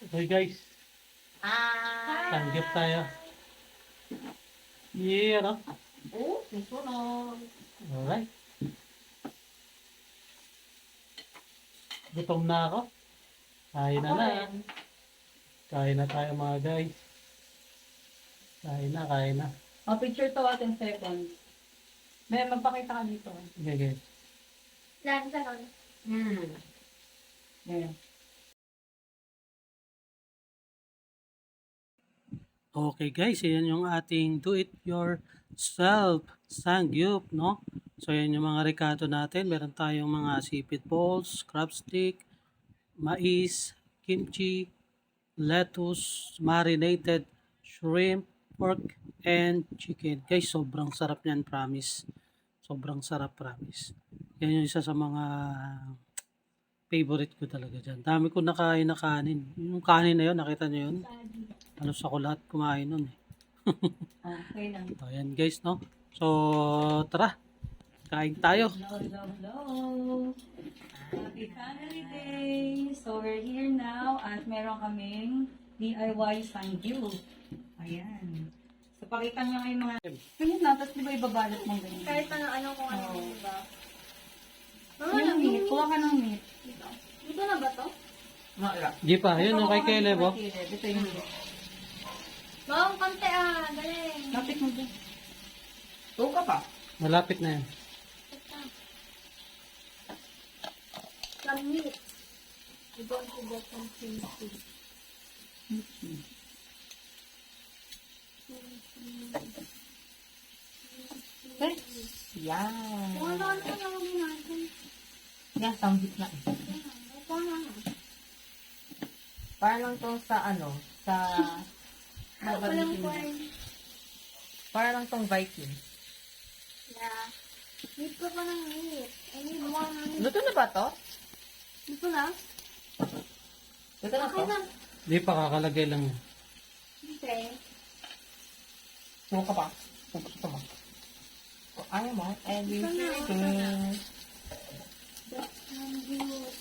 Okay guys, tanggap tayo. Yeah, no? Oh, susunod. Alright. Gutom na ako. Kain na Ako na. rin. Kain na tayo mga guys. Kain na, kain na. Oh, picture to at 10 seconds. May magpakita ka dito. Okay guys. Lang sa kon. Yeah. Okay guys, yan yung ating do it yourself sangyup, no? So yan yung mga ricado natin. Meron tayong mga sipit balls, crab stick, mais, kimchi, lettuce, marinated shrimp, pork, and chicken. Guys, sobrang sarap niyan, promise. Sobrang sarap, promise. Yan yung isa sa mga favorite ko talaga dyan. Dami ko nakain na kanin. Yung kanin na yun, nakita nyo yun? Halos ako lahat kumain nun eh. Okay lang. So, ayan guys, no? So, tara. Kain tayo. Hello, hello, hello. Happy Family Day! So, we're here now at meron kaming DIY sangyup. Ayan. So, pakita nyo kayo mga... Ganyan na, tapos di ba ibabalot mo ganyan? Kahit ano kung ano Oo. diba? Yung meat, kuha ka ng meat. Dito. Dito na ba to? Di pa, yun, no? Kay Caleb, oh. Ito yung meat. Bawang konti galing. Lapit mo dyan. Malapit na yan. Some meat. You don't forget some kimchi. Okay. Yan. Kung ano-ano na gawin natin. Yan, sanggit na. Ito na. Para lang to sa ano, sa... Walang corn. Para lang tong Viking. Yeah. Need ko pa ng meat. I need more meat. Luto na ba to? Dito na? Luto na to? Okay na. Di pa, kakalagay lang yan. Okay. Sumo ka pa? Kung gusto mo. Kung ayaw mo, Ito na. everything. Sangyup.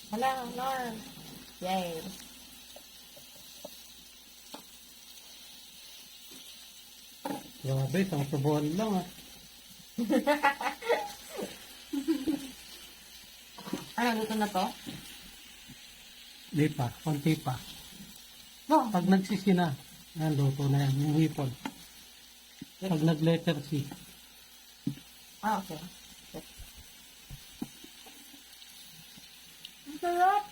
Hala, Norm. Yay. Grabe, isang subuhan lang ah. Ano, luto na to? Di pa, konti pa. No. Pag nagsisi na, yan, luto na yan, yung hipon. Pag nag-letter C. Ah, okay. Ang sarap.